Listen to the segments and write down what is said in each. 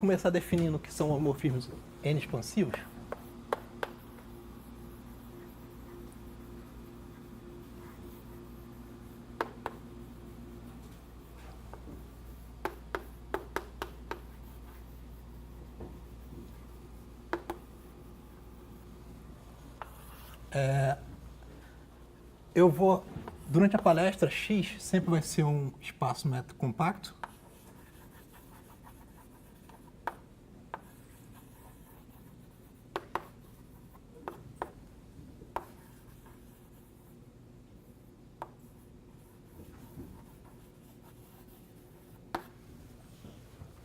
Começar definindo o que são homomorfismos N-expansivos. Eu vou, durante a palestra, X sempre vai ser um espaço métrico compacto.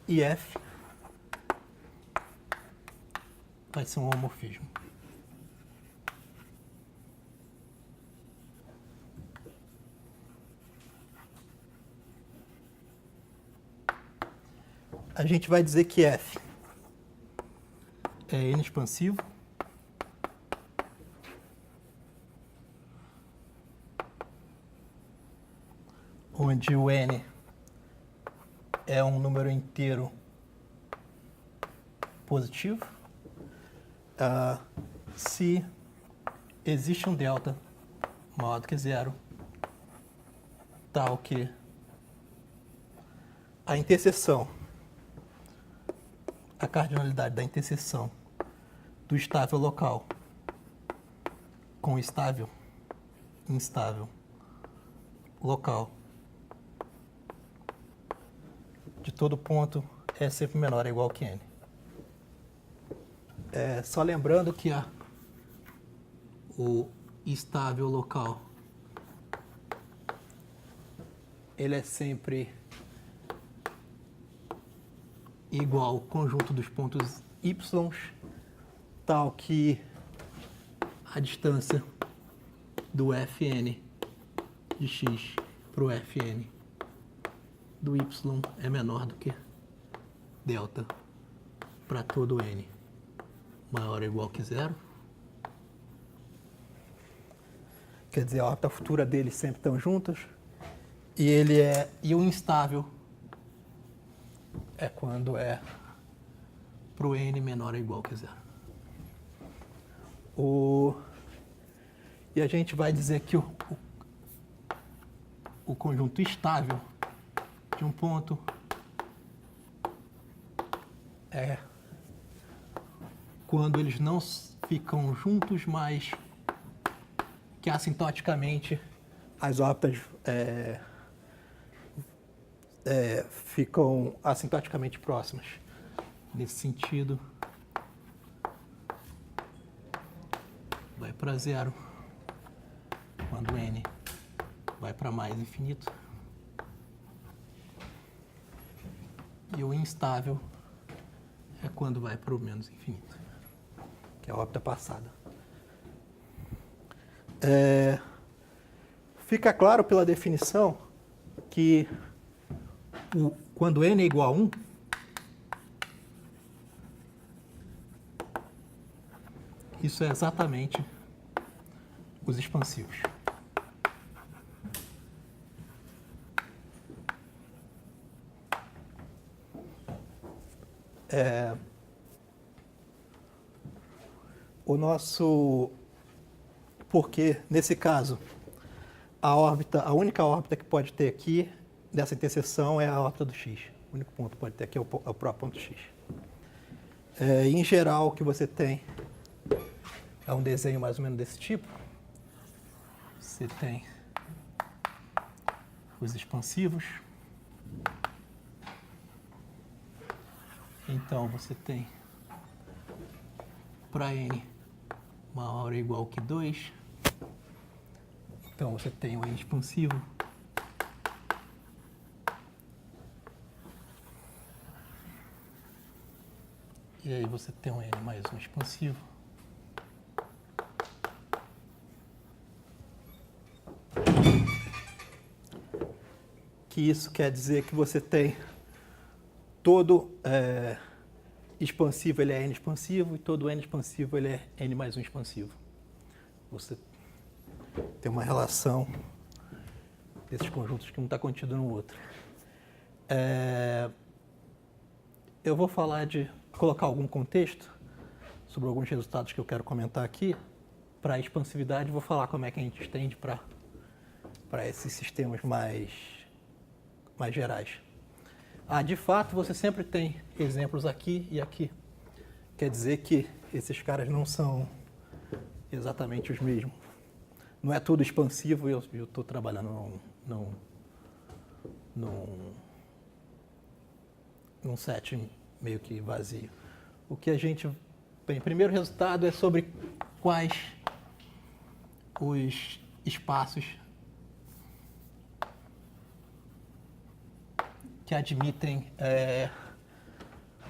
E F vai ser um homomorfismo. A gente vai dizer que F é N-expansivo. Onde o N é um número inteiro positivo. Se existe um delta maior do que zero, tal que a interseção, a cardinalidade da interseção do estável local com o estável, instável, local de todo ponto é sempre menor ou igual que n. Só lembrando que o estável local ele é sempre igual ao conjunto dos pontos y, tal que a distância do Fn de x para o Fn do y é menor do que delta para todo n maior ou igual que zero. Quer dizer, a órbita futura deles sempre estão juntas. E o instável é quando é para o n menor ou igual que zero. E a gente vai dizer que o conjunto estável de um ponto é quando eles não ficam juntos, mas que assintoticamente as órbitas ficam assintoticamente próximas. Nesse sentido, vai para zero quando n vai para mais infinito. E o instável é quando vai para o menos infinito, que é a órbita passada. Fica claro pela definição que quando n é igual a 1, isso é exatamente os expansivos. Porque, nesse caso, a única órbita que pode ter aqui, dessa interseção, é a órbita do x. O único ponto que pode ter aqui é o próprio ponto x. Em geral, o que você tem é um desenho mais ou menos desse tipo. Você tem os expansivos. Então, você tem para n maior ou igual que 2. Então, você tem o n expansivo. E aí você tem um n mais um expansivo. Que isso quer dizer que você tem todo expansivo, ele é n expansivo, e todo n expansivo, ele é n mais um expansivo. Você tem uma relação desses conjuntos que um está contido no outro. eu vou colocar algum contexto sobre alguns resultados que eu quero comentar aqui. Para a expansividade, vou falar como é que a gente estende para esses sistemas mais gerais. De fato, você sempre tem exemplos aqui e aqui. Quer dizer que esses caras não são exatamente os mesmos. Não é tudo expansivo, eu estou trabalhando num setting meio que vazio. O que a gente... Bem, o primeiro resultado é sobre quais os espaços que admitem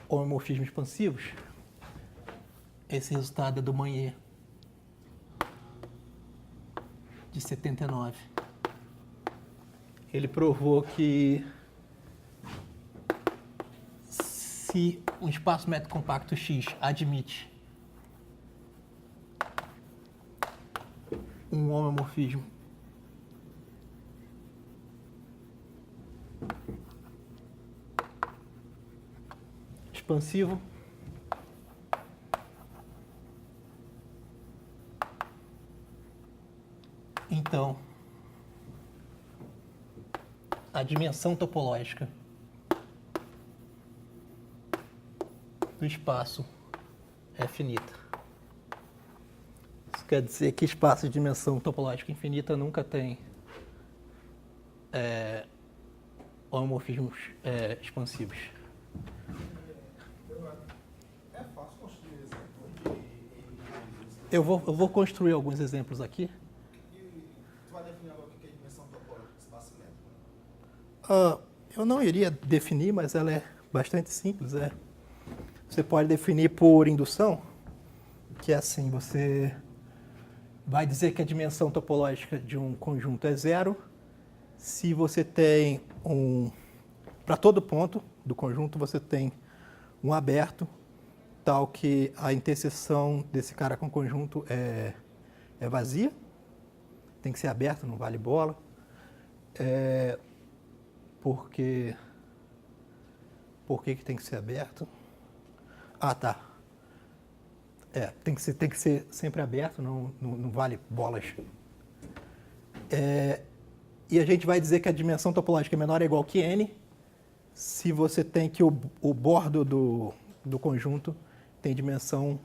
homomorfismos expansivos. Esse resultado é do Magnier, de 79. Ele provou que se um espaço métrico compacto X admite um homomorfismo expansivo, então a dimensão topológica do espaço é finita. Isso quer dizer que espaço de dimensão topológica infinita nunca tem homomorfismos expansivos. É fácil construir exemplos. Eu vou construir alguns exemplos aqui. E tu vai definir agora o que é dimensão topológica do espaço métrico? Eu não iria definir, mas ela é bastante simples. Você pode definir por indução, que é assim, você vai dizer que a dimensão topológica de um conjunto é zero se você tem para todo ponto do conjunto, você tem um aberto, tal que a interseção desse cara com o conjunto é vazia, tem que ser aberto, não vale bola. Por que tem que ser aberto? Tá. Tem que ser sempre aberto, não vale bolas. E a gente vai dizer que a dimensão topológica é menor ou igual que n se você tem que o bordo do conjunto tem dimensão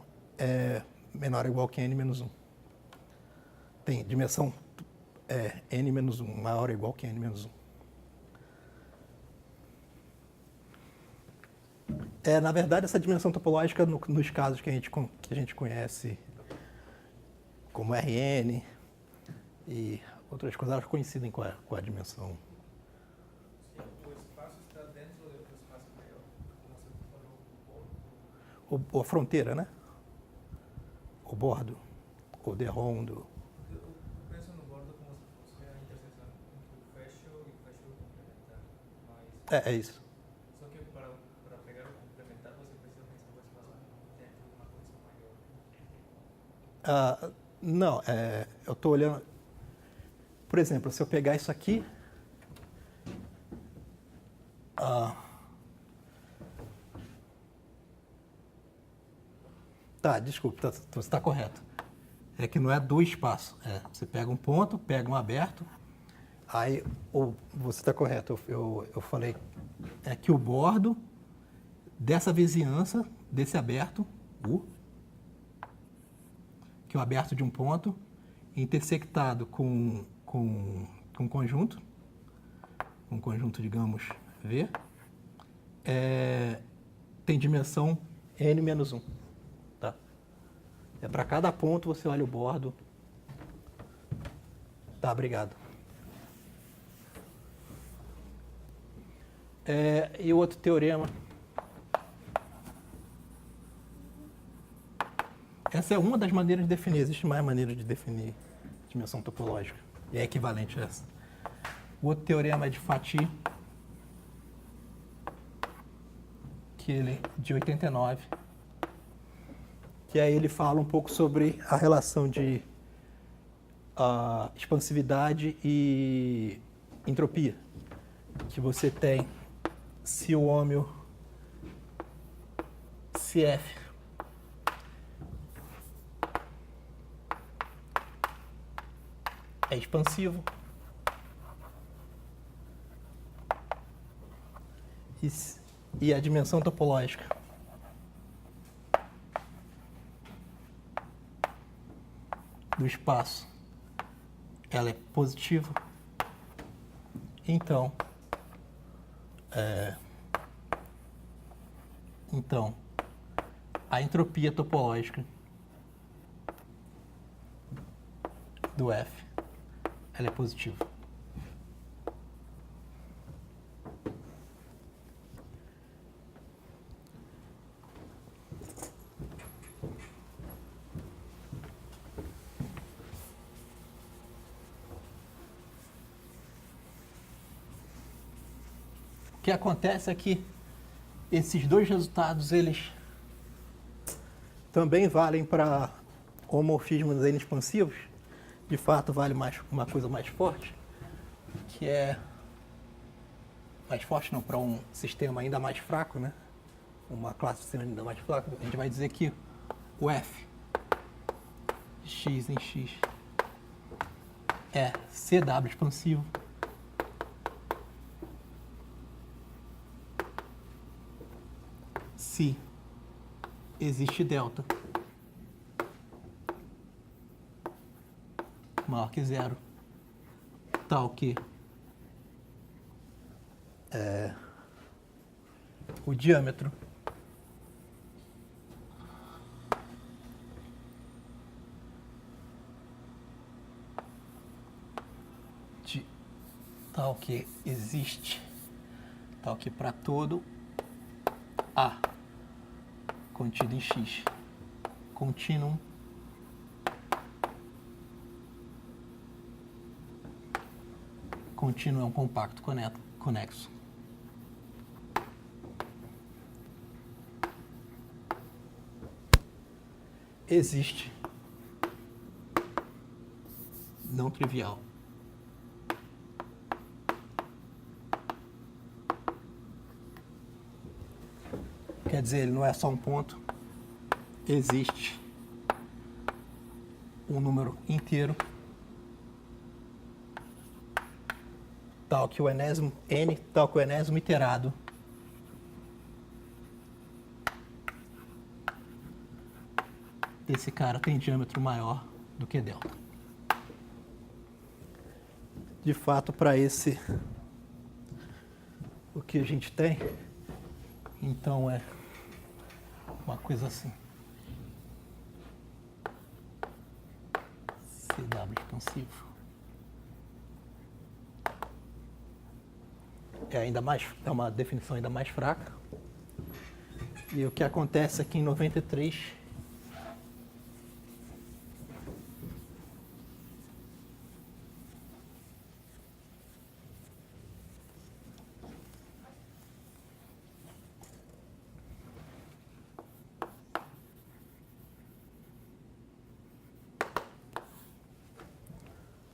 menor ou igual que n menos 1. Tem dimensão n menos 1, maior ou igual que n menos 1. Na verdade, essa dimensão topológica, nos casos que a gente conhece como Rn e outras coisas, elas coincidem com a dimensão. O espaço está dentro do espaço maior, como você falou, A fronteira, né? O bordo, o derrondo. eu penso no bordo como se fosse a interseção entre o fecho e o fecho complementar. Mas, É isso. só que para pegar o complementar, você precisa pensar o espaço dentro de uma condição maior. Não, eu estou olhando... Por exemplo, se eu pegar isso aqui... Desculpa, você está correto. É que não é do espaço. Você pega um ponto, pega um aberto, aí você está correto. Eu falei que o bordo dessa vizinhança, desse aberto, que é o aberto de um ponto, intersectado com um conjunto, digamos, V, tem dimensão n menos 1. Tá? Para cada ponto você olha o bordo. Tá, obrigado. E o outro teorema. Essa é uma das maneiras de definir. Existem mais maneiras de definir dimensão topológica. E é equivalente a essa. O outro teorema é de Fati, de 89, que aí ele fala um pouco sobre a relação de expansividade e entropia que você tem se o ômeo esse F é expansivo e a dimensão topológica do espaço ela é positiva, então a entropia topológica do F ela é positiva. O que acontece é que esses dois resultados eles também valem para homorfismos N expansivos. De fato, vale mais uma coisa mais forte, que é mais forte não, para um sistema ainda mais fraco, né? Uma classe de sistema ainda mais fraco. A gente vai dizer que o F de x em x é CW expansivo se existe delta maior que zero, tal que o diâmetro de tal que existe, tal que para todo A contido em X contínuo é um compacto conexo. Existe não trivial quer dizer, ele não é só um ponto, existe um número inteiro tal que o enésimo n, tal que o enésimo iterado esse cara tem diâmetro maior do que delta. De fato, para esse o que a gente tem, então é uma coisa assim. CW expansivo. É uma definição ainda mais fraca. E o que acontece aqui em 93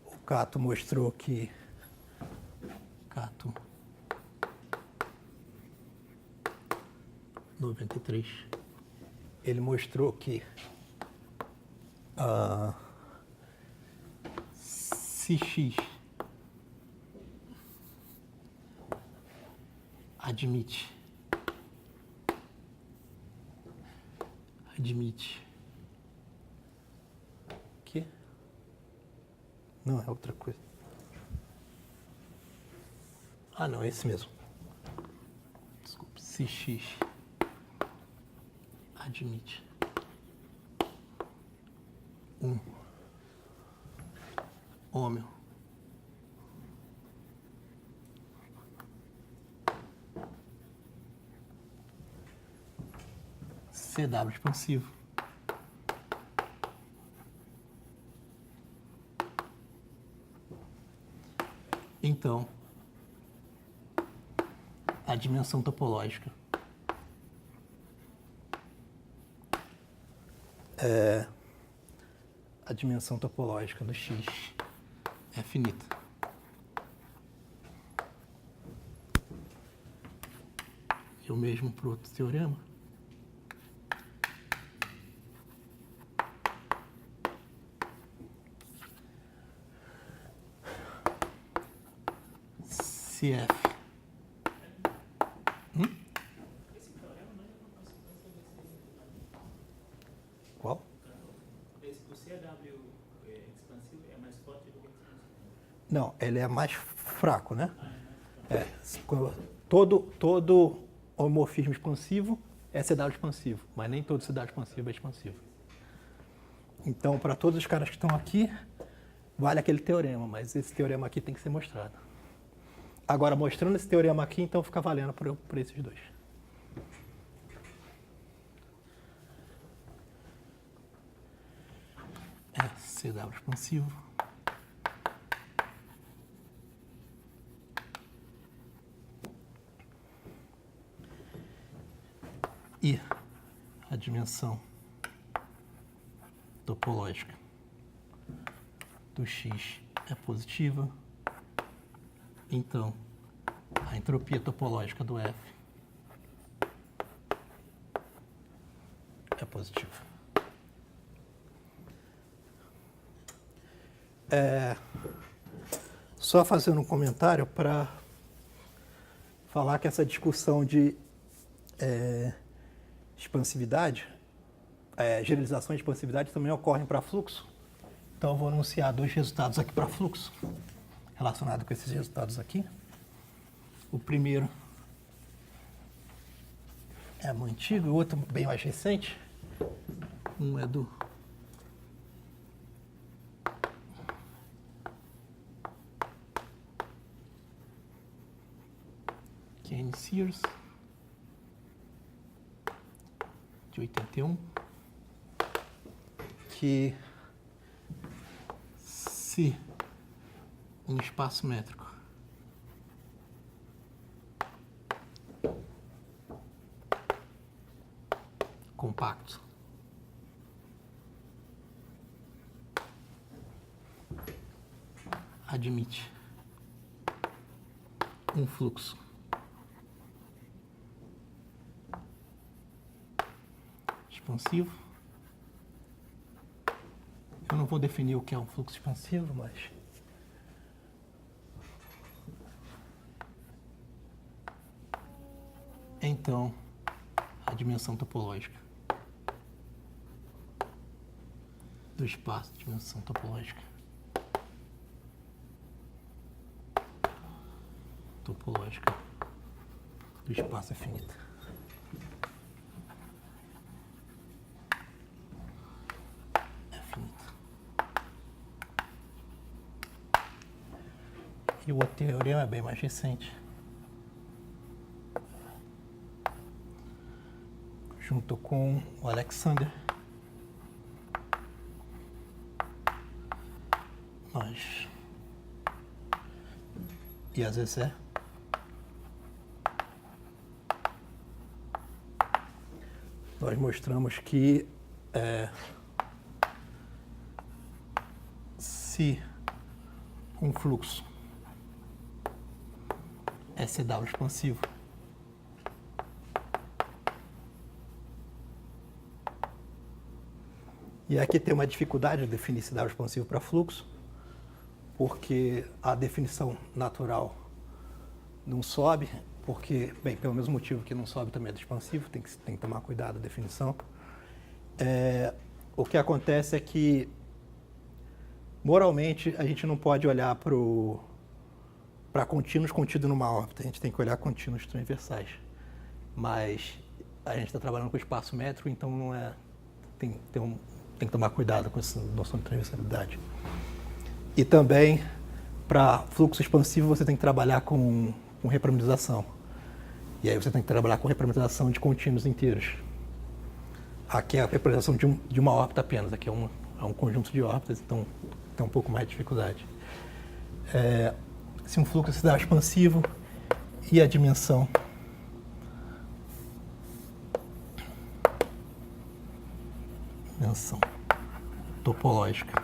o Cato mostrou que Cato 93 ele mostrou que se x admite que não é outra coisa. Ah, não, é esse mesmo. Desculpe, se x admite um ômega CW expansivo então a dimensão topológica a dimensão topológica do x é finita. E o mesmo para o outro teorema. se F... Qual? O CW expansivo é mais forte do que o expansivo? Não, ele é mais fraco, né? Todo homorfismo expansivo é CW expansivo, mas nem todo CW expansivo é expansivo. Então, para todos os caras que estão aqui, vale aquele teorema, mas esse teorema aqui tem que ser mostrado. Agora, mostrando esse teorema aqui, então fica valendo para esses dois. CW expansivo. E a dimensão topológica do X é positiva, então a entropia topológica do F é positiva. Só fazendo um comentário para falar que essa discussão de expansividade, generalização e expansividade também ocorrem para fluxo. Então eu vou anunciar dois resultados aqui para fluxo, relacionado com esses resultados aqui. O primeiro é muito antigo, o outro bem mais recente. Um é do Ken Sears, de 81, que se um espaço métrico compacto admite um fluxo expansivo. Eu não vou definir o que é um fluxo expansivo, mas então a dimensão topológica do espaço, dimensão topológica do espaço é finita. E o outro teorema é bem mais recente. Junto com o Alexander, e a Zezé, nós mostramos que se um fluxo é CW expansivo, e aqui tem uma dificuldade de definir CW expansivo para fluxo, porque a definição natural não sobe, porque, bem, pelo mesmo motivo que não sobe também é do expansivo, tem que tomar cuidado a definição. O que acontece é que, moralmente, a gente não pode olhar para contínuos contidos numa órbita, a gente tem que olhar contínuos transversais. Mas a gente está trabalhando com espaço métrico, então não é, tem que tomar cuidado com essa noção de transversalidade. E também, para fluxo expansivo, você tem que trabalhar com reparametrização. E aí você tem que trabalhar com reparametrização de contínuos inteiros. Aqui é a reparametrização de uma órbita apenas, aqui é um conjunto de órbitas, então tem um pouco mais de dificuldade. Se um fluxo se dá expansivo e a dimensão topológica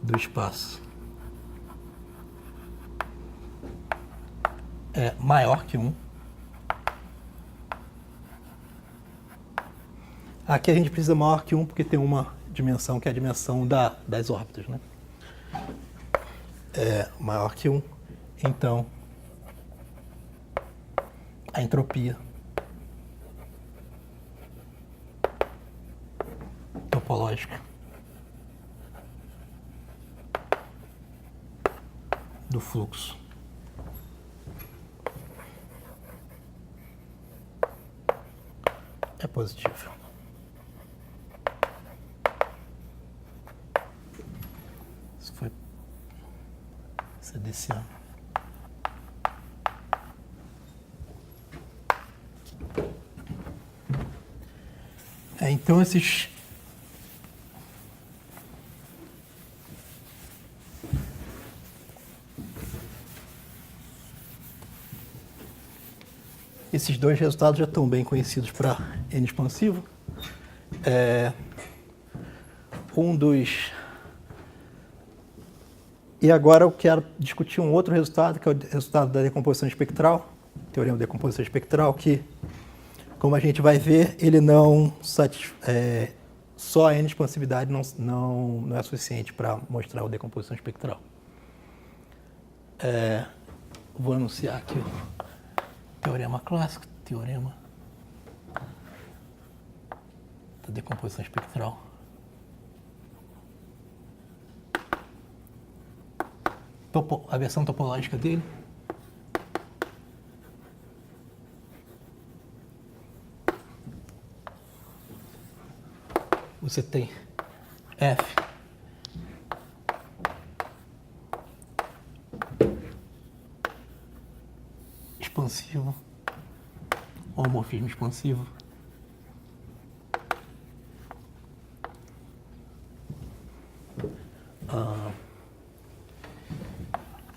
do espaço é maior que 1. Aqui a gente precisa maior que 1 porque tem uma dimensão que é a dimensão das órbitas, né? É maior que 1, então a entropia topológica do fluxo. É positivo. Isso foi... Isso é desse ano. Então esses dois resultados já estão bem conhecidos para N expansivo. E agora eu quero discutir um outro resultado, que é o resultado da decomposição espectral, teorema da decomposição espectral, que, como a gente vai ver, ele não só a N expansividade não é suficiente para mostrar a decomposição espectral. Vou anunciar aqui o teorema clássico, teorema da decomposição espectral. A versão topológica dele. Você tem F expansivo, homorfismo expansivo,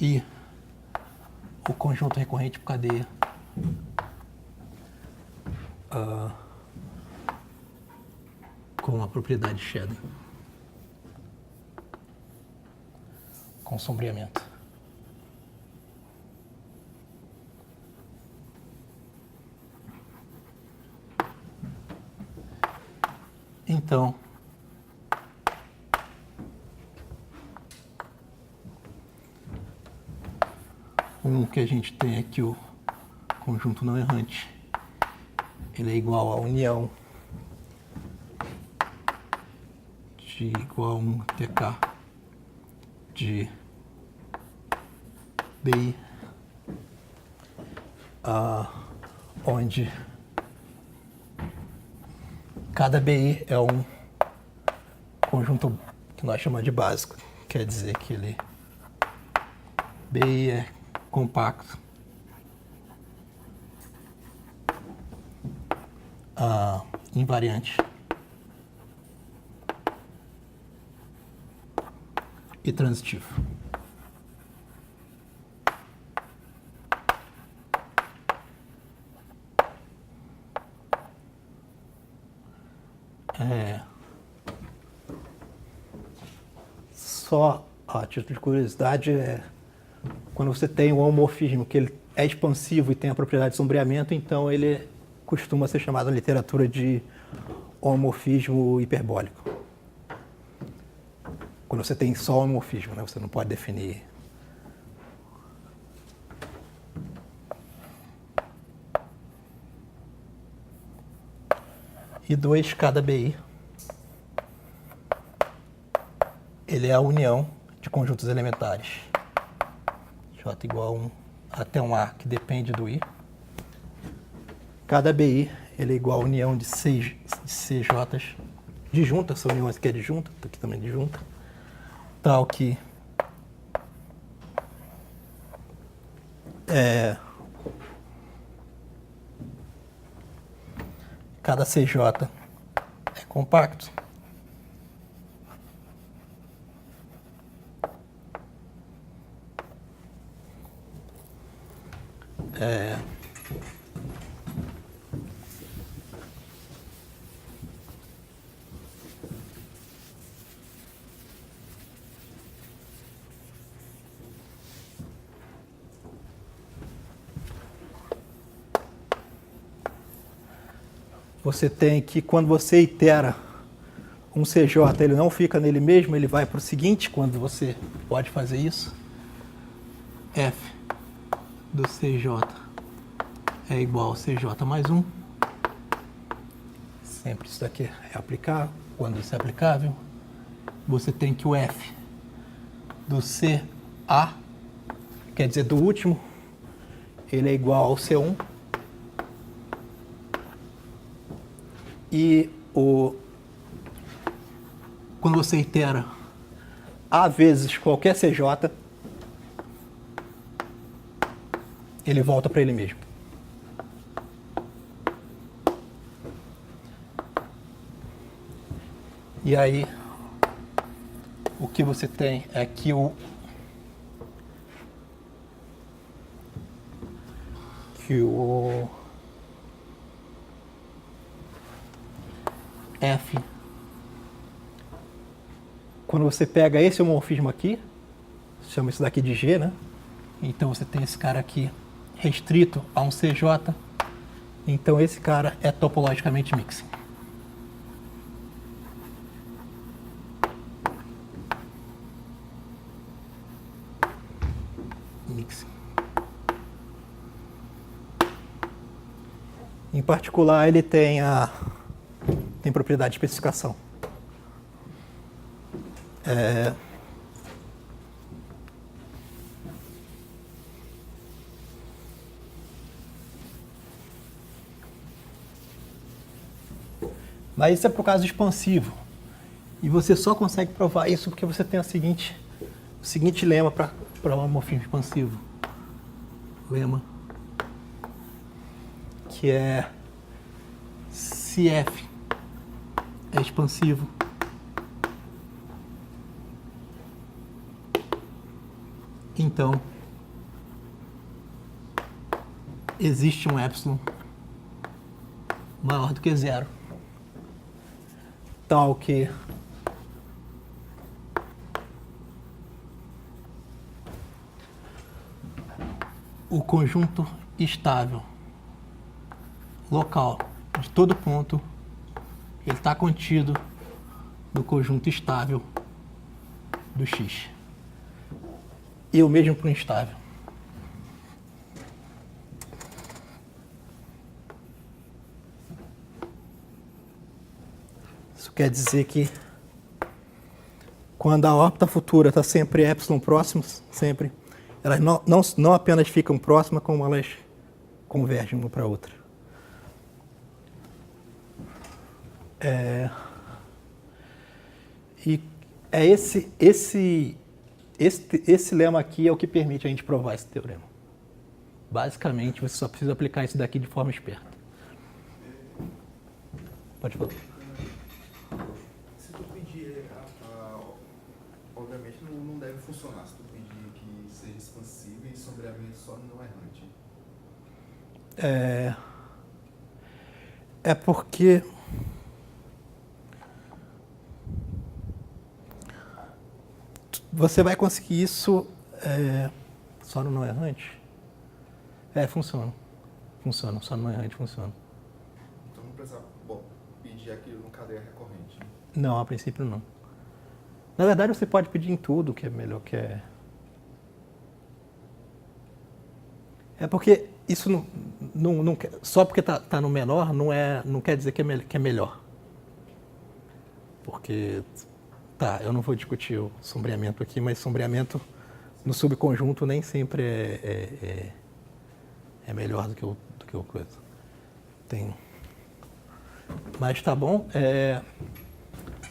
e o conjunto recorrente por cadeia com a propriedade Schedel, com sombreamento. Então, que a gente tem aqui, o conjunto não errante, ele é igual à união de igual a 1 TK de BI, onde cada BI é um conjunto que nós chamamos de básico. Quer dizer que ele BI é compacto, invariante e transitivo. Só a título de curiosidade, quando você tem um homorfismo que ele é expansivo e tem a propriedade de sombreamento, então ele costuma ser chamado na literatura de homorfismo hiperbólico. Quando você tem só homorfismo, né? Você não pode definir. E 2, cada BI, ele é a união de conjuntos elementares. J igual a 1 até um A que depende do I. Cada BI ele é igual a união de CJs disjunta, essa união aqui é disjunta, aqui também é disjunta, tal que cada CJ é compacto. Você tem que, quando você itera um CJ, ele não fica nele mesmo, ele vai para o seguinte, quando você pode fazer isso. F do CJ é igual a CJ mais 1. Sempre isso daqui é aplicável. Quando isso é aplicável, você tem que o F do CA, quer dizer, do último, ele é igual ao C1. E quando você itera A vezes qualquer CJ, ele volta para ele mesmo. E aí, o que você tem é que o F, quando você pega esse homorfismo aqui, chama isso daqui de G, né? Então você tem esse cara aqui restrito a um CJ, então esse cara é topologicamente mixing. Em particular, ele tem propriedade de especificação. Mas isso é para o caso expansivo. E você só consegue provar isso porque você tem o seguinte lema para o homorfismo expansivo. Lema que é se F é expansivo, então existe um epsilon maior do que zero, tal que o conjunto estável local de todo ponto ele está contido no conjunto estável do X. E o mesmo para o instável. Isso quer dizer que quando a órbita futura está sempre epsilon próximos, sempre, elas não apenas ficam próximas, como elas convergem uma para a outra. E é esse lema aqui é o que permite a gente provar esse teorema. Basicamente, você só precisa aplicar isso daqui de forma esperta. Pode falar. Se tu pedir, obviamente não deve funcionar. Se tu pedir que seja expansivo e sombreamento só não errante. É porque você vai conseguir isso só no não errante? Funciona. Funciona, só no não errante funciona. Então não precisa pedir aquilo no cadeia recorrente. Né? Não, a princípio não. Na verdade, você pode pedir em tudo, que é melhor que é. É porque isso não só porque tá no menor não quer dizer que é melhor. Porque eu não vou discutir o sombreamento aqui, mas sombreamento no subconjunto nem sempre é melhor do que o coisa. Tem. Mas tá bom.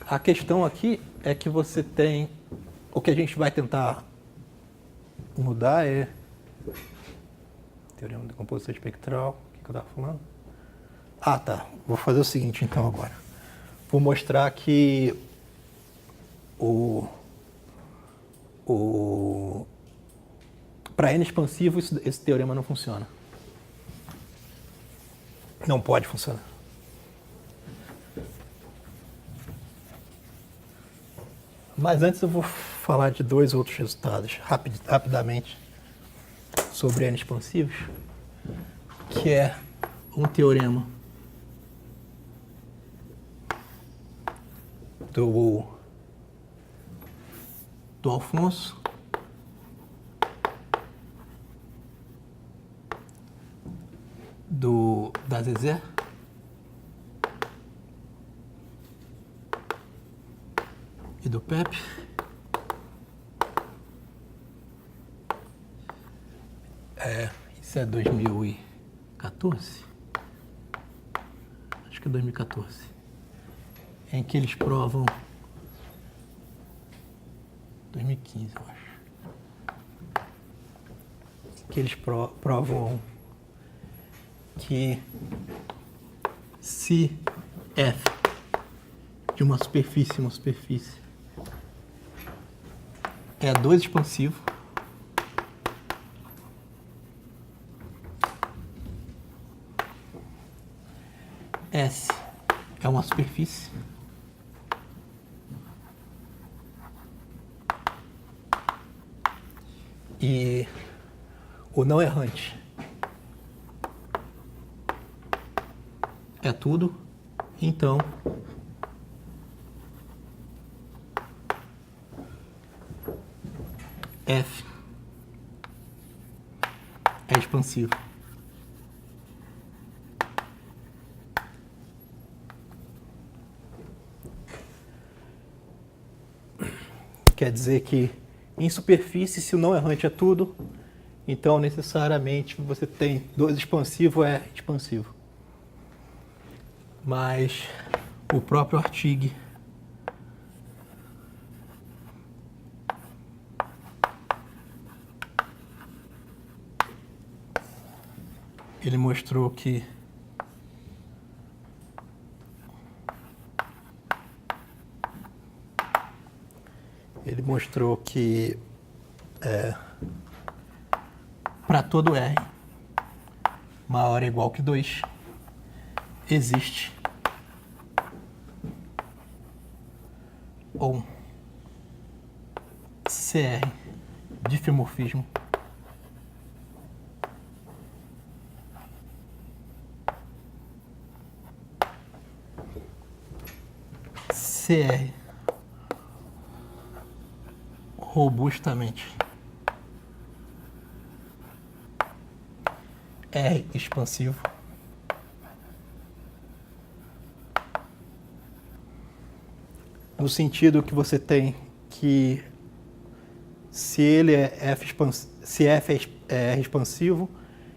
A questão aqui é que você tem. O que a gente vai tentar mudar é. Teorema de composição espectral. O que eu estava falando? Tá. Vou fazer o seguinte então agora. Vou mostrar que para N expansivo esse teorema não funciona. Não pode funcionar. Mas antes eu vou falar de dois outros resultados, rapidamente, sobre N expansivos, que é um teorema do Alfonso, da Zezé. E do Pepe. Isso é 2014? Acho que é 2014. Em que eles provam... 2015, eu acho. Que eles provam que se F de uma superfície é 2 expansivo, S é uma superfície e o não errante é tudo, então F é expansivo. Quer dizer que em superfície, se o não errante é tudo, então necessariamente você tem 2 expansivo é expansivo. Mas o próprio artigo ele mostrou que para todo R maior ou igual que 2 existe um CR difeomorfismo CR robustamente R expansivo no sentido que você tem que se ele é se F é R expansivo,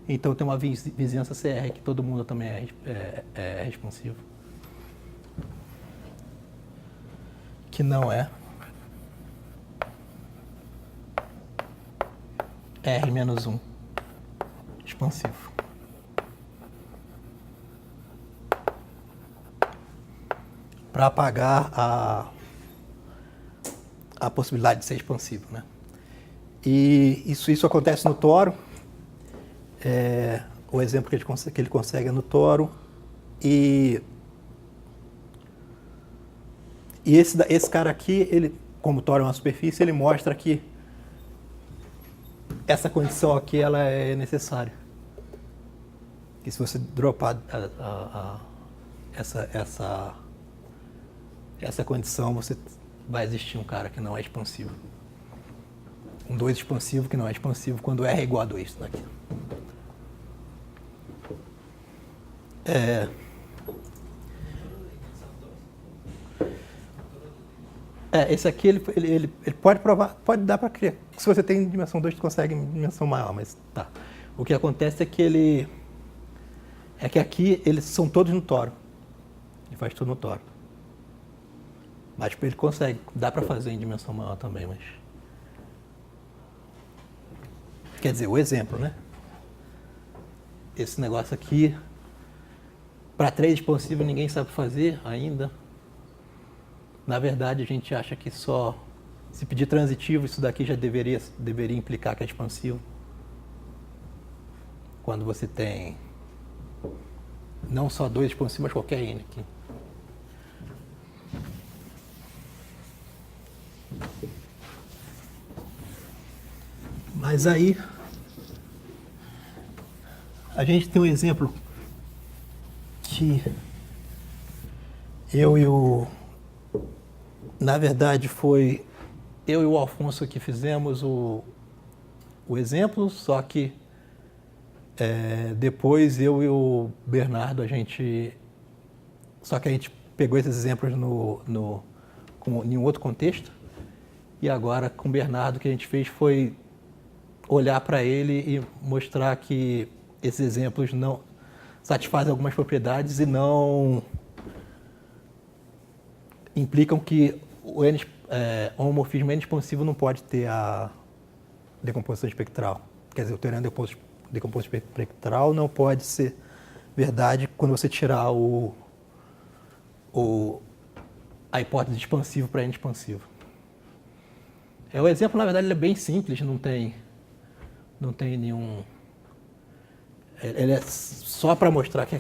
então tem uma vizinhança CR que todo mundo também é expansivo. Que não é R-1 expansivo. Para apagar a possibilidade de ser expansivo, né? E isso acontece no toro. O exemplo que ele consegue é no toro. E esse cara aqui, ele, como o toro é uma superfície, ele mostra que essa condição aqui ela é necessária. Que se você dropar essa condição, vai existir um cara que não é expansivo. Um 2 expansivo que não é expansivo quando R é igual a 2. Isso daqui. Esse aqui ele pode provar, pode dar para criar. Se você tem dimensão 2, você consegue em dimensão maior, mas tá. O que acontece é que aqui eles são todos no toro. Ele faz tudo no toro. Mas ele consegue, dá para fazer em dimensão maior também, mas... Quer dizer, o exemplo, né? Esse negócio aqui, para 3 expansivos ninguém sabe fazer ainda. Na verdade, a gente acha que só... Se pedir transitivo, isso daqui já deveria implicar que é expansivo. Quando você tem não só 2 expansivos, mas qualquer N aqui. Mas aí, a gente tem um exemplo que na verdade foi eu e o Alfonso que fizemos o exemplo, só que Depois eu e o Bernardo, só que a gente pegou esses exemplos em um outro contexto, e agora com o Bernardo o que a gente fez foi olhar para ele e mostrar que esses exemplos não satisfazem algumas propriedades e não implicam que o homomorfismo N-expansivo não pode ter a decomposição espectral. Quer dizer, o teorema de decomposição espectral não pode ser verdade quando você tirar a hipótese de expansivo para N-expansivo. O exemplo, na verdade, ele é bem simples, não tem nenhum... Ele é só para mostrar que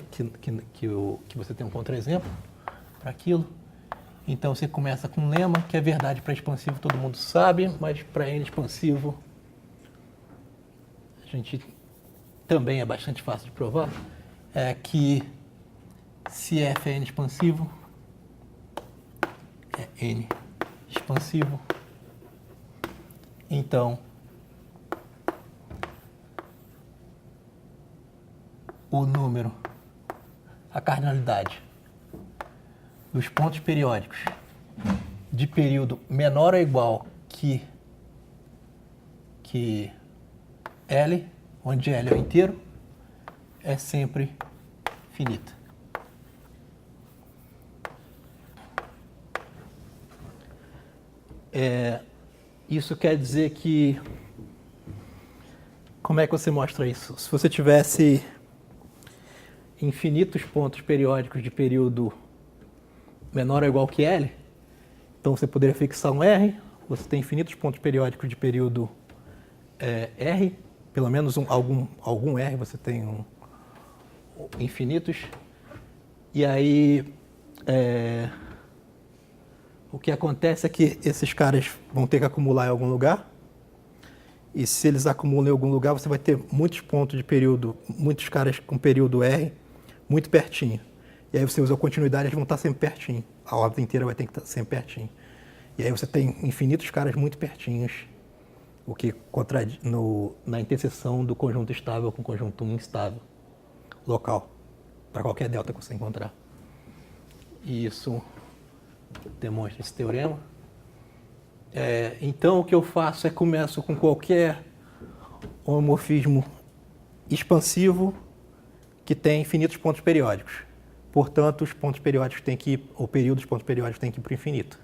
você tem um contra-exemplo para aquilo. Então, você começa com um lema, que é verdade para expansivo, todo mundo sabe, mas para N expansivo, a gente também é bastante fácil de provar, é que se F é N expansivo, é N expansivo, então o número, a cardinalidade dos pontos periódicos de período menor ou igual que L, onde L é o inteiro, é sempre finita. Isso quer dizer que... Como é que você mostra isso? Se você tivesse infinitos pontos periódicos de período menor ou igual que L, então você poderia fixar um R, você tem infinitos pontos periódicos de período R, pelo menos algum R você tem infinitos, e aí o que acontece é que esses caras vão ter que acumular em algum lugar, e se eles acumulam em algum lugar, você vai ter muitos pontos de período, muitos caras com período R muito pertinho. E aí você usa a continuidade, eles vão estar sempre pertinho. A órbita inteira vai ter que estar sempre pertinho. E aí você tem infinitos caras muito pertinhos, o que na interseção do conjunto estável com o conjunto instável local, para qualquer delta que você encontrar. E isso demonstra esse teorema. Então o que eu faço é começo com qualquer homomorfismo expansivo que tem infinitos pontos periódicos. Portanto, os pontos periódicos o período dos pontos periódicos tem que ir para o infinito.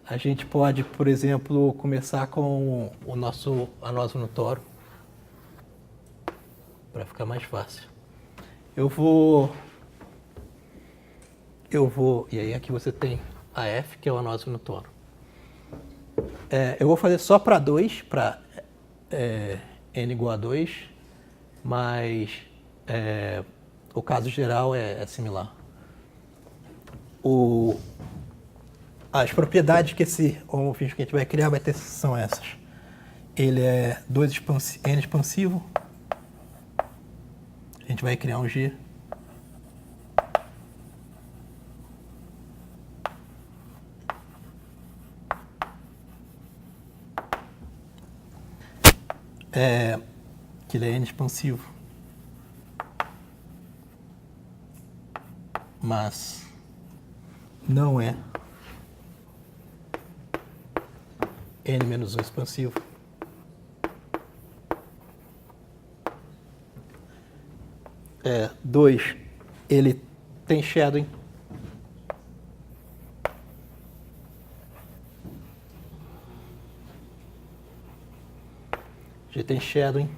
A gente pode, por exemplo, começar com a nosso notório, para ficar mais fácil. E aí aqui você tem a F, que é o nosso notório. Eu vou fazer só para 2, para N igual a 2, mas o caso geral é similar. As propriedades que esse homomorfismo que a gente vai criar são essas. Ele é N expansivo. A gente vai criar um G. Que ele é N expansivo. Mas não é N-1 expansivo. Dois, ele tem shadowing. G tem shadowing.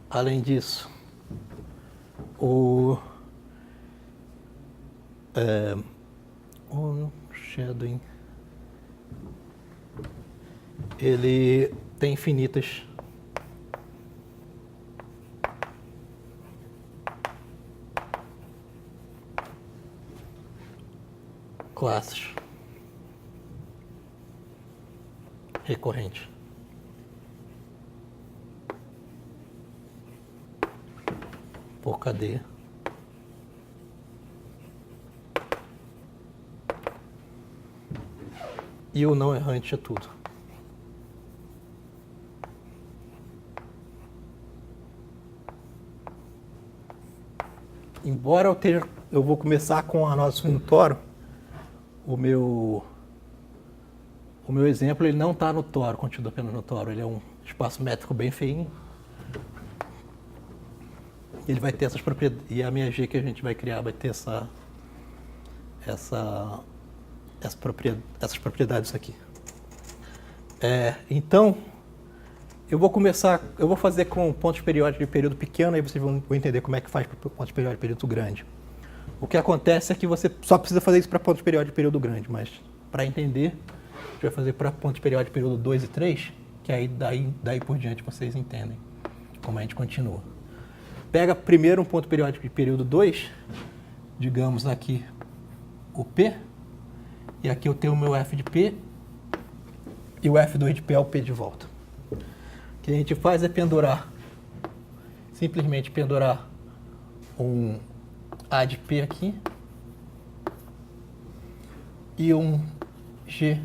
Além disso, o shadowing, ele tem infinitas classes recorrentes. Por cadeia. E o não errante é tudo. embora eu vou começar com a nossa no toro, o meu exemplo ele não está no toro, continua apenas no toro, ele é um espaço métrico bem feinho. Ele vai ter essas propriedades, e a minha G que a gente vai criar vai ter essas propriedades aqui. Então, eu vou fazer com pontos periódicos de período pequeno, aí vocês vão entender como é que faz para pontos periódicos de período grande. O que acontece é que você só precisa fazer isso para pontos periódicos de período grande, mas para entender, a gente vai fazer para pontos periódicos de período 2 e 3, que aí daí por diante vocês entendem como a gente continua. Pega primeiro um ponto periódico de período 2, digamos aqui o P, e aqui eu tenho o meu F de P, e o F2 de P é o P de volta. O que a gente faz é simplesmente pendurar um A de P aqui e um G.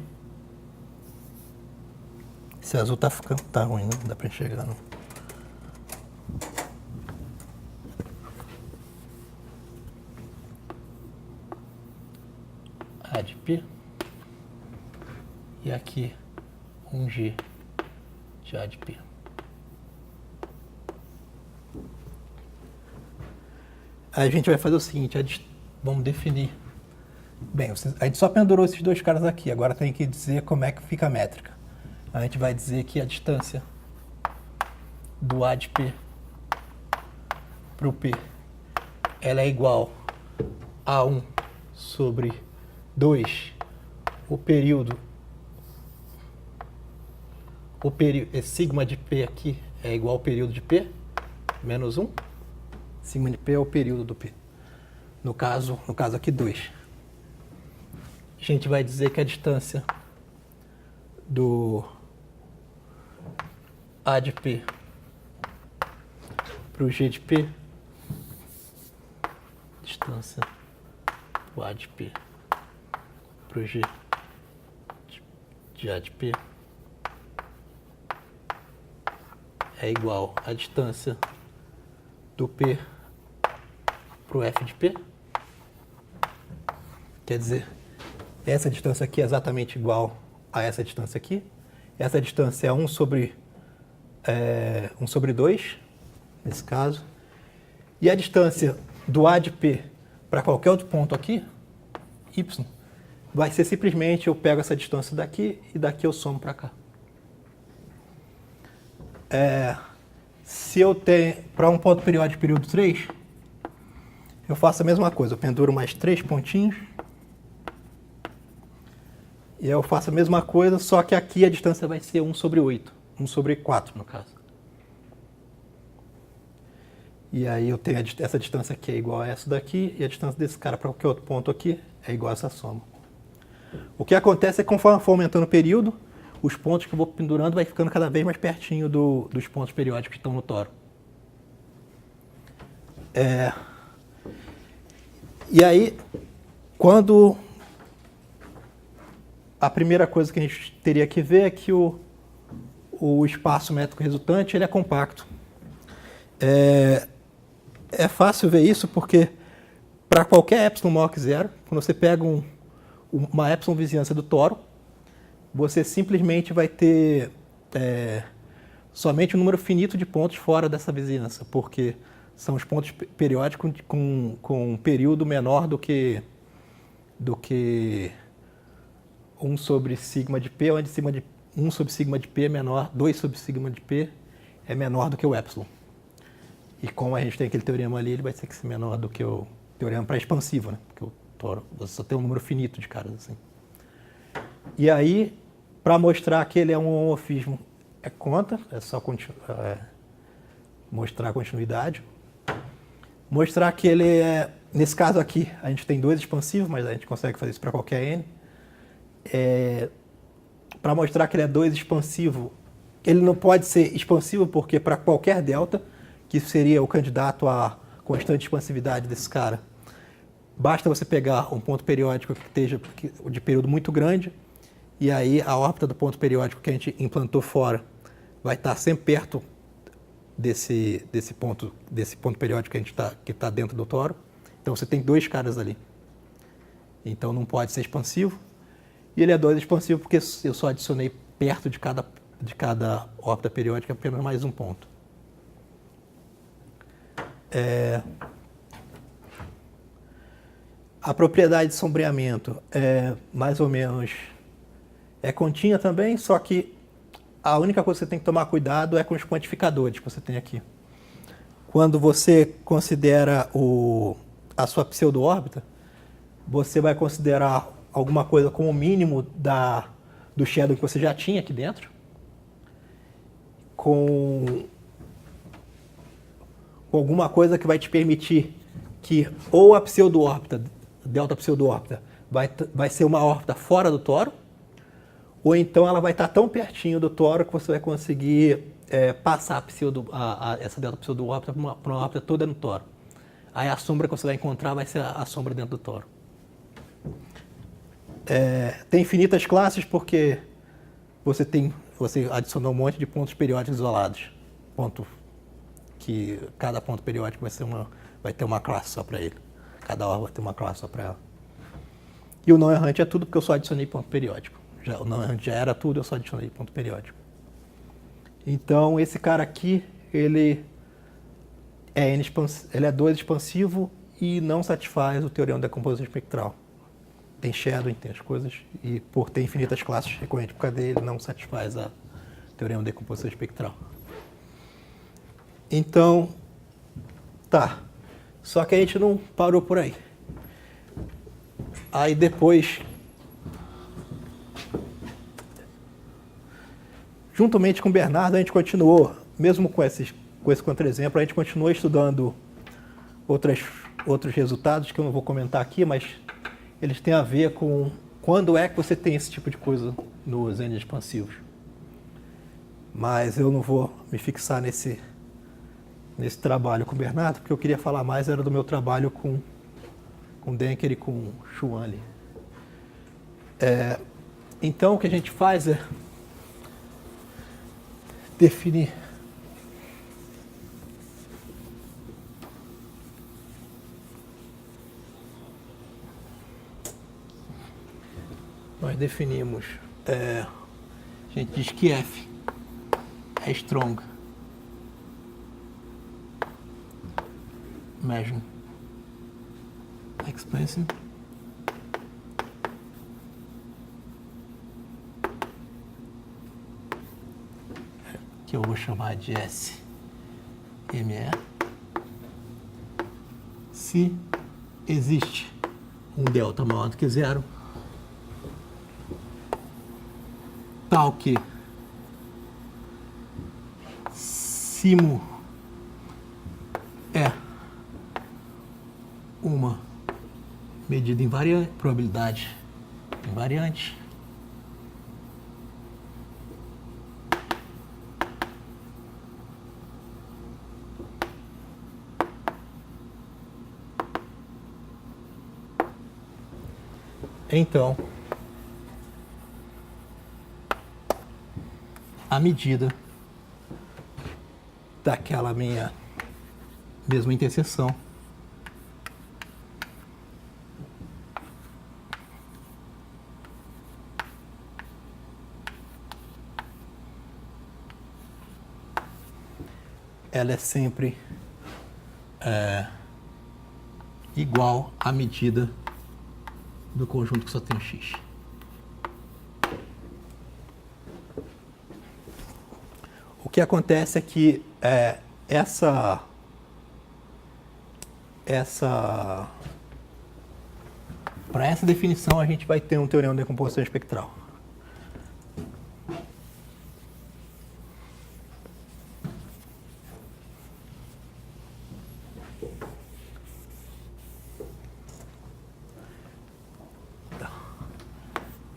Esse azul tá ruim, não dá para enxergar não. A de P e aqui um G de A de P. Aí a gente vai fazer o seguinte, vamos definir. Bem, a gente só pendurou esses dois caras aqui, agora tem que dizer como é que fica a métrica. A gente vai dizer que a distância do A de P para o P, ela é igual a 1 sobre 2, esse sigma de P aqui é igual ao período de P, menos 1. Sigma de P é o período do P. No caso aqui 2. A gente vai dizer que a distância do A de P para o G de P, distância do A de P para o G de A de P é igual à distância do P para o F de P. Quer dizer, essa distância aqui é exatamente igual a essa distância aqui. Essa distância é 1 sobre 2, nesse caso. E a distância do A de P para qualquer outro ponto aqui, y, vai ser simplesmente eu pego essa distância daqui e daqui eu somo para cá. Se eu tenho, para um ponto periódico de período 3, eu faço a mesma coisa, eu penduro mais 3 pontinhos, e eu faço a mesma coisa, só que aqui a distância vai ser 1 sobre 8, 1 sobre 4 no caso. E aí eu tenho essa distância aqui é igual a essa daqui, e a distância desse cara para qualquer outro ponto aqui é igual a essa soma. O que acontece é que conforme for aumentando o período, os pontos que eu vou pendurando vai ficando cada vez mais pertinho dos pontos periódicos que estão no toro. E aí, quando a primeira coisa que a gente teria que ver é que o espaço métrico resultante ele é compacto. É fácil ver isso porque para qualquer epsilon maior que 0, quando você pega uma epsilon vizinhança do toro, você simplesmente vai ter somente um número finito de pontos fora dessa vizinhança, porque são os pontos periódicos com um período menor do que 1 sobre sigma de P, onde 1 sobre sigma de P é menor, 2 sobre sigma de P é menor do que o epsilon. E como a gente tem aquele teorema ali, ele vai ter que ser menor do que o teorema pré-expansivo, né? Porque o toro, você só tem um número finito de caras assim. E aí, para mostrar que ele é um homomorfismo, é só mostrar a continuidade. Mostrar que ele é, nesse caso aqui, a gente tem 2 expansivos, mas a gente consegue fazer isso para qualquer n. Para mostrar que ele é 2 expansivo, ele não pode ser expansivo porque para qualquer delta, que seria o candidato à constante de expansividade desse cara, basta você pegar um ponto periódico que esteja de período muito grande, e aí a órbita do ponto periódico que a gente implantou fora vai estar sempre perto desse ponto periódico que está dentro do toro. Então você tem dois caras ali. Então não pode ser expansivo. E ele é 2 expansivo porque eu só adicionei perto de cada órbita periódica apenas mais um ponto. A propriedade de sombreamento é mais ou menos contínua também, só que a única coisa que você tem que tomar cuidado é com os quantificadores que você tem aqui. Quando você considera a sua pseudo-órbita, você vai considerar alguma coisa como o mínimo do shadow que você já tinha aqui dentro, com alguma coisa que vai te permitir que ou a pseudo-órbita, delta pseudo-órbita, vai ser uma órbita fora do toro, ou então ela vai estar tão pertinho do toro que você vai conseguir passar essa delta pseudo-órbita para uma órbita toda no toro. Aí a sombra que você vai encontrar vai ser a sombra dentro do toro. Tem infinitas classes porque você adicionou um monte de pontos periódicos isolados. Cada ponto periódico vai ter uma classe só para ele. Cada órbita vai ter uma classe só para ela. E o não errante é tudo porque eu só adicionei ponto periódico. O não errante já era tudo, eu só adicionei ponto periódico. Então esse cara aqui, ele é 2 expansivo e não satisfaz o teorema da decomposição espectral. Tem shadowing, tem as coisas, e por ter infinitas classes recorrentes por causa dele, não satisfaz o teorema da decomposição espectral. Então, tá. Só que a gente não parou por aí. Aí depois, juntamente com o Bernardo, a gente continuou, mesmo com esse contra-exemplo, a gente continuou estudando outros resultados que eu não vou comentar aqui, mas eles têm a ver com quando é que você tem esse tipo de coisa nos N expansivos. Mas eu não vou me fixar nesse trabalho com o Bernardo, porque eu queria falar mais era do meu trabalho com Denker e com Chuan ali. Então o que a gente faz é definir nós definimos, a gente diz que F é strong measure expansion que eu vou chamar de SME se existe um delta maior do que 0 tal que simo é uma medida invariante, probabilidade invariante, então a medida daquela minha mesma interseção ela é sempre igual à medida do conjunto que só tem o x. O que acontece é que para essa definição a gente vai ter um teorema de decomposição espectral.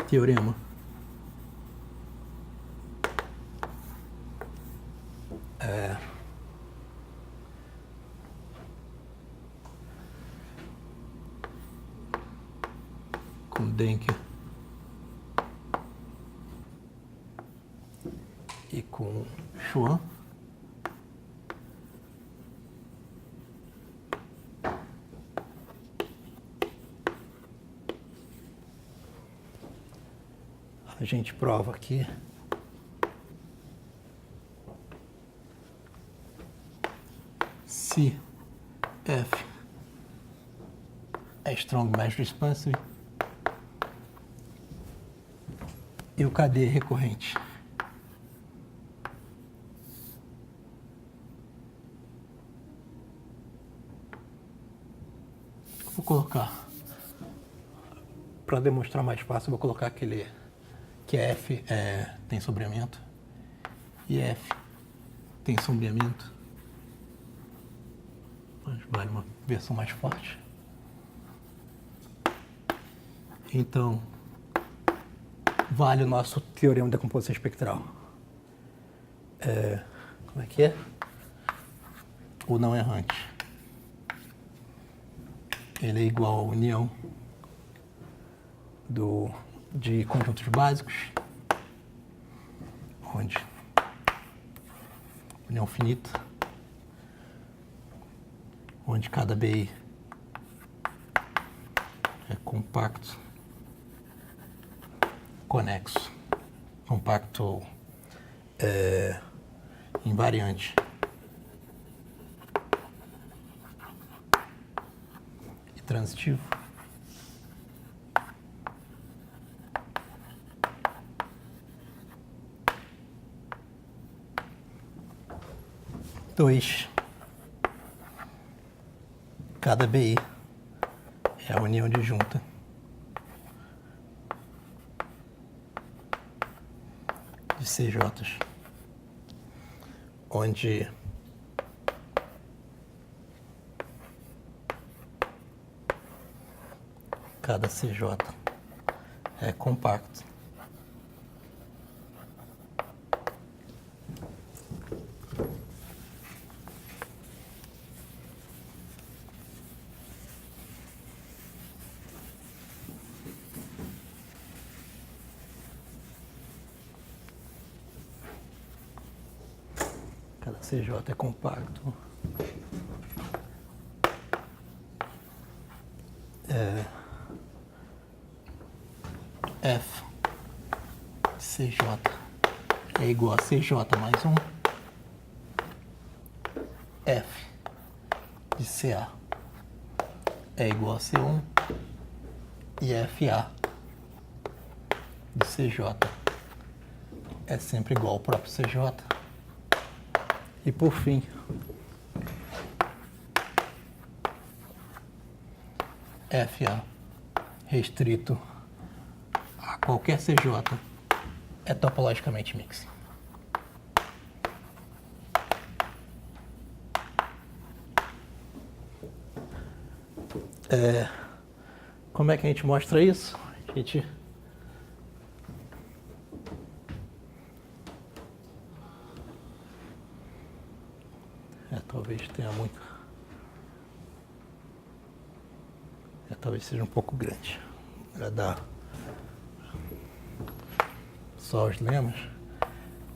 Teorema com Denker e com Chuan a gente prova que se F é strong measure expansive e o KD é recorrente. Vou colocar, para demonstrar mais fácil, vou colocar aquele que F tem sombreamento e F tem sombreamento. Mas vale uma versão mais forte. Então, vale o nosso teorema da composição espectral. Como é que é? O não errante. Ele é igual à união de conjuntos básicos, onde união finita, onde cada BI é compacto, conexo, compacto invariante. E transitivo. Dois. Cada BI é a união disjunta de CJs, onde cada CJ é compacto. Cada CJ é compacto. F CJ é igual a CJ mais 1. F de CA é igual a C1. E FA de CJ é sempre igual ao próprio CJ. E por fim, FA restrito a qualquer CJ é topologicamente mixo. Como é que a gente mostra isso? A gente talvez tenha muito. Talvez seja um pouco grande para dar só os lemas.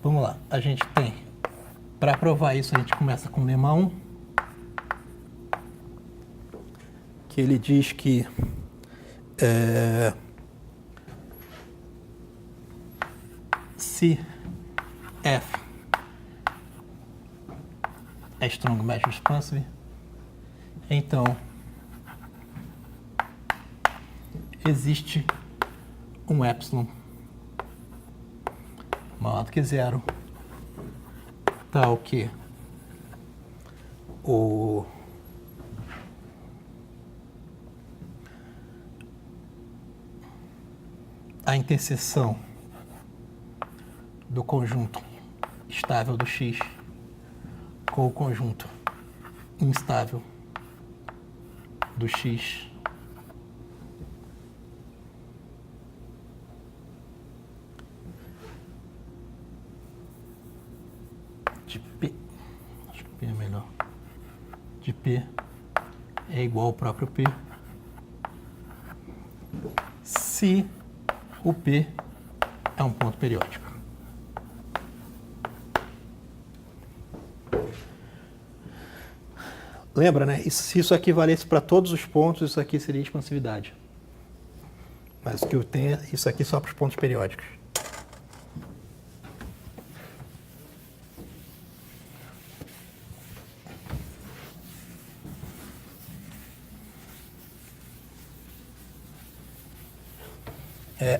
Vamos lá, a gente tem, para provar isso, a gente começa com o lema 1, que ele diz que se F é strong measure expansive, então existe um epsilon maior do que zero, tal que a interseção do conjunto estável do X com o conjunto instável do X de P, acho que P é melhor, de P é igual ao próprio P se o P é um ponto periódico. Lembra, né? Se isso aqui valesse para todos os pontos, isso aqui seria expansividade. Mas o que eu tenho é isso aqui só para os pontos periódicos.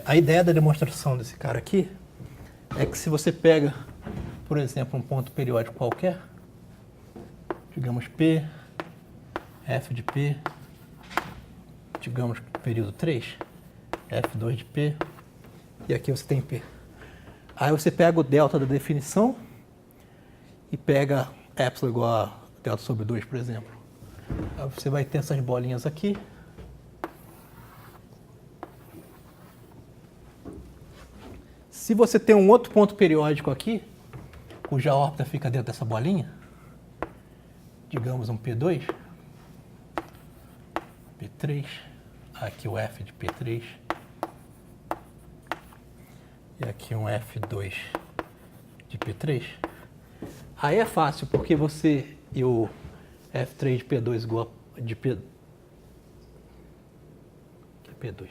A ideia da demonstração desse cara aqui é que se você pega, por exemplo, um ponto periódico qualquer, digamos P, F de P, digamos período 3, F2 de P, e aqui você tem P. Aí você pega o delta da definição e pega epsilon igual a delta sobre 2, por exemplo. Aí você vai ter essas bolinhas aqui. Se você tem um outro ponto periódico aqui, cuja órbita fica dentro dessa bolinha, digamos um P2, P3, aqui o F de P3, e aqui um F2 de P3, aí é fácil, porque você e o F3 de P2 igual a de P... que é P2.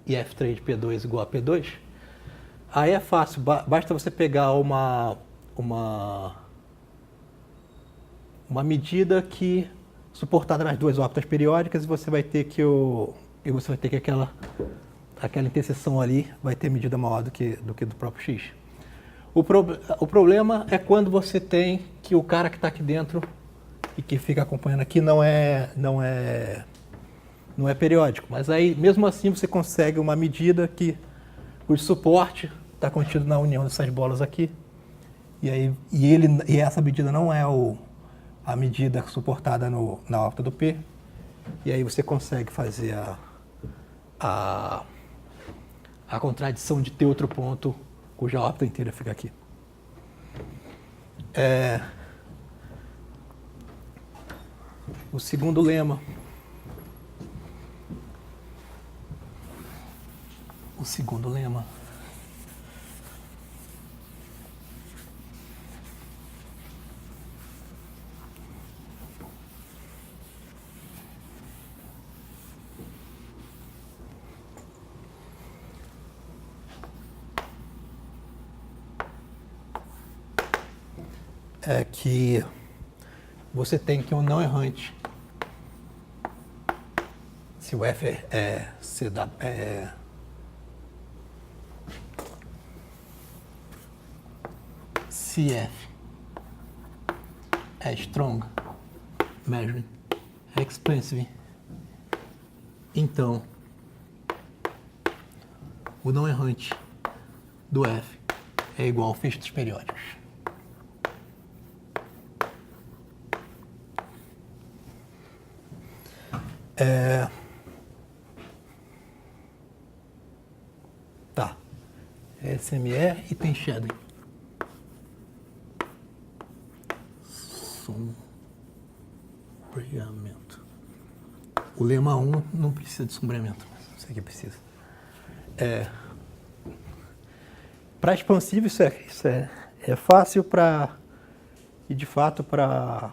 E F3 de P2 igual a P2, aí é fácil, basta você pegar uma medida que suportada nas duas órbitas periódicas e você vai ter que aquela interseção ali vai ter medida maior do que do próprio X. O problema é quando você tem que o cara que está aqui dentro e que fica acompanhando aqui não é periódico, mas aí mesmo assim você consegue uma medida cujo suporte está contido na união dessas bolas aqui, e essa medida não é a medida suportada na órbita do P, e aí você consegue fazer a contradição de ter outro ponto cuja órbita inteira fica aqui. O segundo lema. É que você tem que um não errante, se o F se F é strong measuring expensive, então o não errante do F é igual ao fecho dos periódicos. Tá. SME e tem shading. Sombreamento. O lema 1 não precisa de sombreamento, mas isso aqui precisa. Para expansivo isso é fácil, e de fato para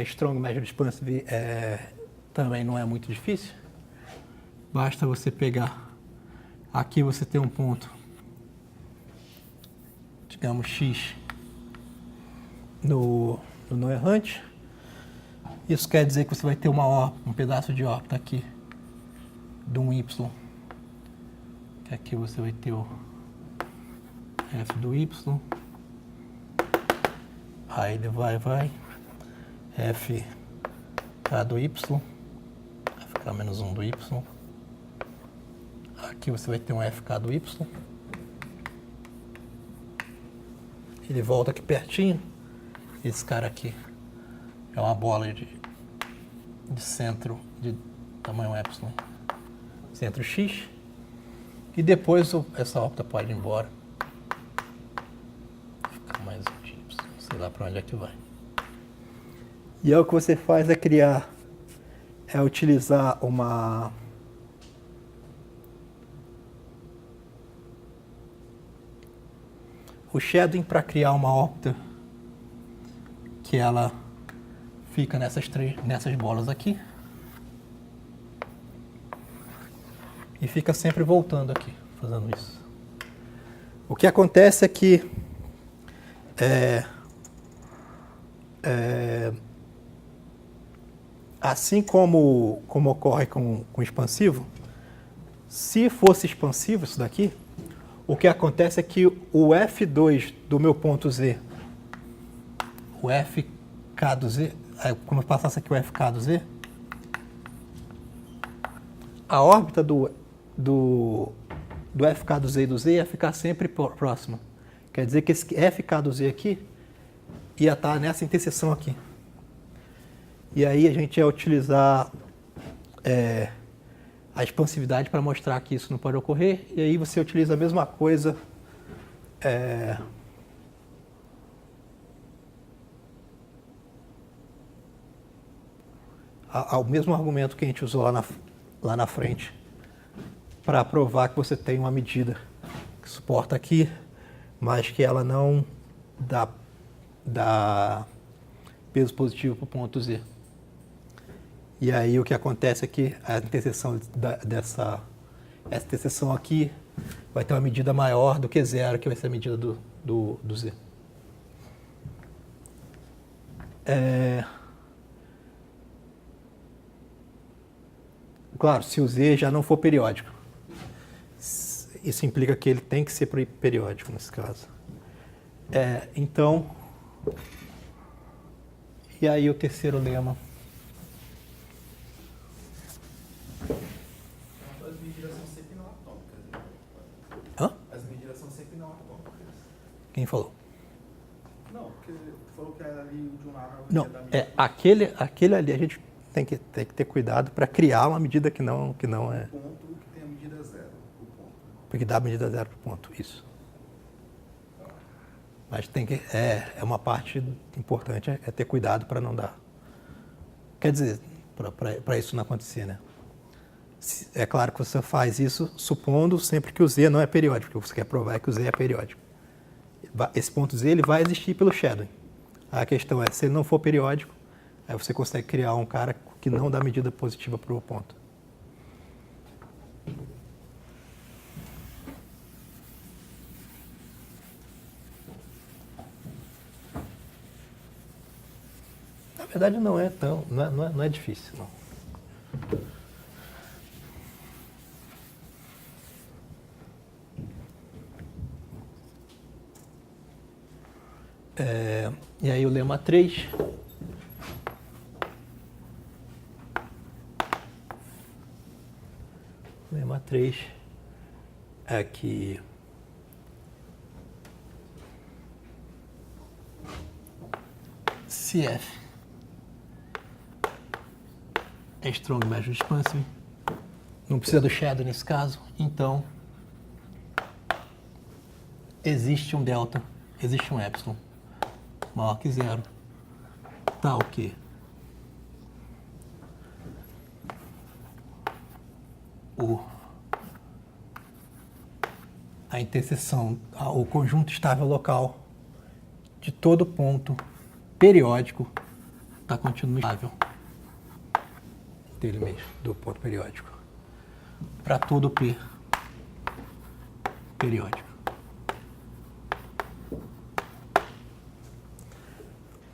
strong measure expansive também não é muito difícil. Basta você pegar, aqui você tem um ponto, digamos X no não errante. Isso quer dizer que você vai ter um pedaço de órbita aqui de um Y, que aqui você vai ter o F do Y. Aí ele vai, F K do Y, FK menos 1 do Y. Aqui você vai ter um FK do Y. Ele volta aqui pertinho. Esse cara aqui é uma bola de centro de tamanho epsilon, centro X. E depois essa órbita pode ir embora. Fica mais um de Y, sei lá para onde é que vai. E aí o que você faz é utilizar o shading para criar uma órbita que ela fica nessas bolas aqui e fica sempre voltando aqui, fazendo isso. O que acontece é que Assim como ocorre com expansivo, se fosse expansivo isso daqui, o que acontece é que o F2 do meu ponto Z, o FK do Z, quando eu passasse aqui o FK do Z, a órbita do FK do Z e do Z ia ficar sempre próxima. Quer dizer que esse FK do Z aqui ia estar nessa interseção aqui. E aí a gente ia utilizar a expansividade para mostrar que isso não pode ocorrer. E aí você utiliza a mesma coisa o mesmo argumento que a gente usou lá na frente para provar que você tem uma medida que suporta aqui, mas que ela não dá peso positivo para o ponto Z. E aí o que acontece é que a interseção essa interseção aqui vai ter uma medida maior do que zero, que vai ser a medida do Z. Claro, se o Z já não for periódico. Isso implica que ele tem que ser periódico nesse caso. Então, e aí o terceiro lema. As medidas são sempre não atômicas. Né? Hã? As medidas são sempre não atômicas. Quem falou? Não, porque tu falou que era ali o de um lado. Não, aquele ali a gente tem que ter cuidado para criar uma medida que não é. O ponto que tem a medida zero, o ponto. Porque dá a medida zero para o ponto, isso. Mas tem que, uma parte importante é ter cuidado para não dar. Quer dizer, para isso não acontecer, né? É claro que você faz isso supondo sempre que o Z não é periódico, porque você quer provar que o Z é periódico. Esse ponto Z ele vai existir pelo shadowing. A questão é, se ele não for periódico, aí você consegue criar um cara que não dá medida positiva para o ponto. Na verdade não é difícil, não. E aí o lema 3. O lema 3 é que se F é strong measure expansive, não precisa do shadow nesse caso, então existe um delta, existe um epsilon maior que zero, tal que a interseção, o conjunto estável local de todo ponto periódico está contínuo estável dele mesmo, do ponto periódico, para todo P periódico.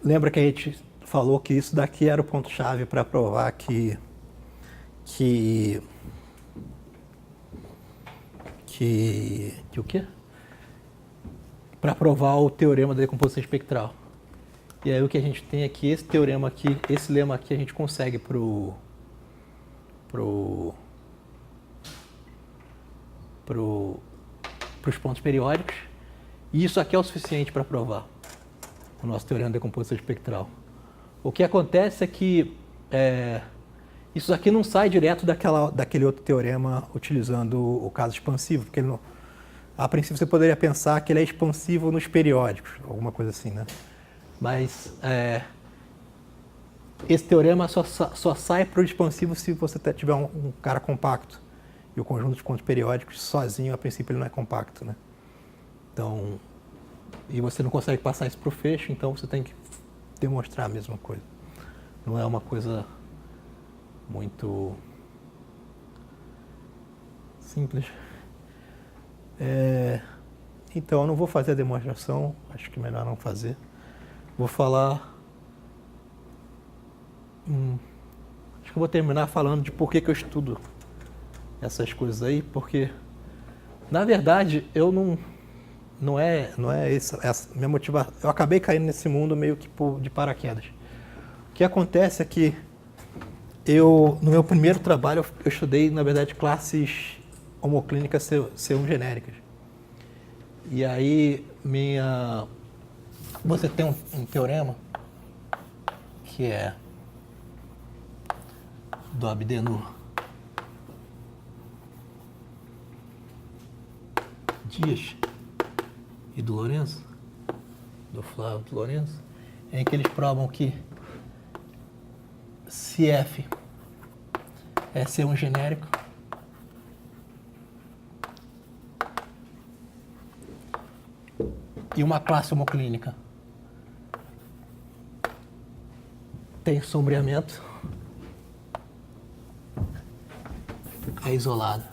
Lembra que a gente falou que isso daqui era o ponto-chave para provar que o quê? Para provar o teorema da decomposição espectral. E aí o que a gente tem aqui, esse teorema aqui, esse lema aqui a gente consegue pros pontos periódicos. E isso aqui é o suficiente para provar o nosso teorema da decomposição espectral. O que acontece é que isso aqui não sai direto daquele outro teorema utilizando o caso expansivo, porque a princípio você poderia pensar que ele é expansivo nos periódicos, alguma coisa assim, né? Mas esse teorema só sai para o expansivo se você tiver um cara compacto. E o conjunto de pontos periódicos sozinho, a princípio, ele não é compacto, né? Então, e você não consegue passar isso para o fecho, então você tem que demonstrar a mesma coisa. Não é uma coisa muito simples. Então, eu não vou fazer a demonstração, acho que é melhor não fazer. Vou falar Acho que eu vou terminar falando de por que eu estudo essas coisas aí, porque, na verdade, eu não é essa minha motivação. Eu acabei caindo nesse mundo meio que de paraquedas. O que acontece é que no meu primeiro trabalho, eu estudei, na verdade, classes homoclínicas C1 genéricas. E aí, você tem um teorema que é do Abdenur Dias e do Lourenço, do Flávio do Lourenço, em que eles provam que se F é C1 genérico, e uma classe homoclínica tem sombreamento, é isolada.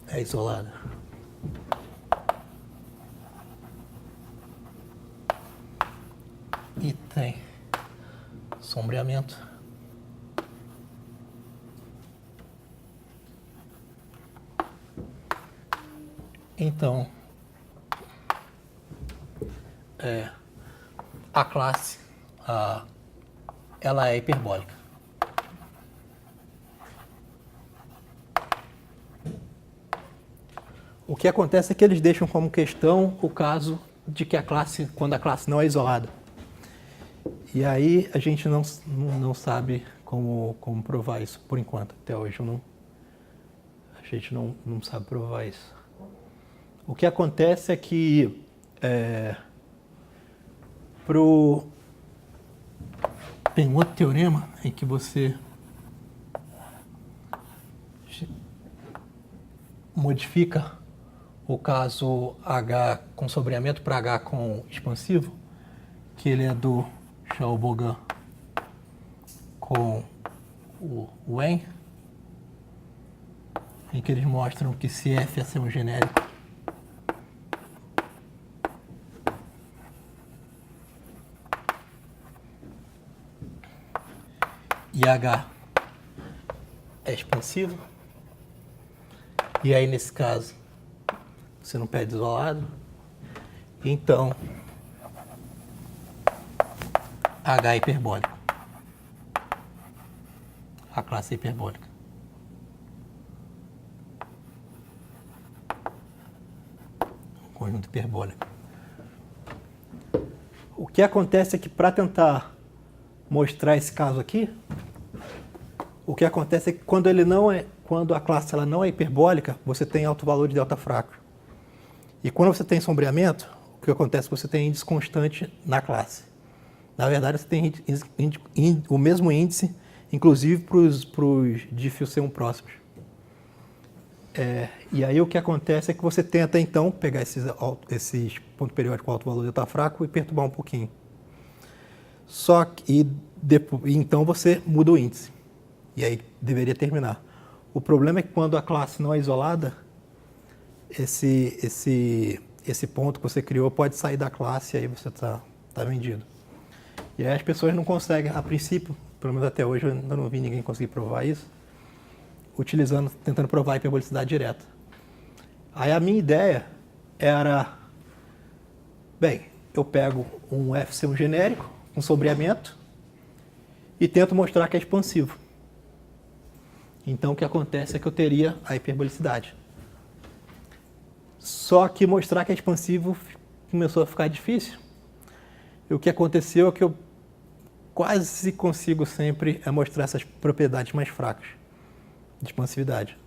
É isolada. E tem sombreamento. Então, a classe, ela é hiperbólica. O que acontece é que eles deixam como questão o caso de que quando a classe não é isolada. E aí a gente não sabe como provar isso por enquanto. Até hoje a gente não sabe provar isso. O que acontece é que tem um outro teorema em que você modifica o caso H com sombreamento para H com expansivo, que ele é do Chalbogan com o Wen, em que eles mostram que se F é um genérico, e H é expansivo, e aí nesse caso você não perde isolado, então H é hiperbólico, a classe é hiperbólica. Um conjunto hiperbólico. O que acontece é que para tentar mostrar esse caso aqui, o que acontece é que quando a classe ela não é hiperbólica, você tem alto valor de delta fraco. E quando você tem sombreamento, o que acontece é que você tem índice constante na classe. Na verdade, você tem o mesmo índice, inclusive para os dífios C1 próximos. E aí o que acontece é que você tenta, então, pegar esses pontos periódicos com alto valor de delta fraco e perturbar um pouquinho. Só que então você muda o índice. E aí deveria terminar. O problema é que quando a classe não é isolada, esse ponto que você criou pode sair da classe e aí você tá vendido. E aí as pessoas não conseguem, a princípio, pelo menos até hoje, eu ainda não vi ninguém conseguir provar isso, tentando provar a hiperbolicidade direta. Aí a minha ideia era, eu pego um FC1 genérico, um sombreamento, e tento mostrar que é expansivo. Então o que acontece é que eu teria a hiperbolicidade. Só que mostrar que é expansivo começou a ficar difícil. E o que aconteceu é que eu quase consigo sempre mostrar essas propriedades mais fracas de expansividade.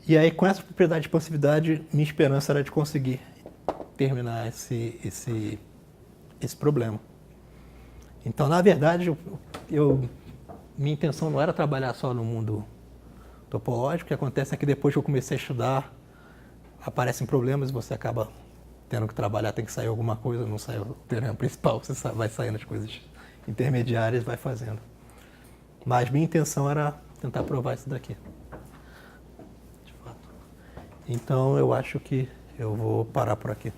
E aí, com essa propriedade de expansividade, minha esperança era de conseguir terminar esse problema. Então, na verdade, minha intenção não era trabalhar só no mundo topológico. O que acontece é que depois que eu comecei a estudar, aparecem problemas e você acaba tendo que trabalhar, tem que sair alguma coisa, não sai o teorema principal, você vai saindo as coisas intermediárias e vai fazendo. Mas minha intenção era tentar provar isso daqui. De fato. Então eu acho que eu vou parar por aqui.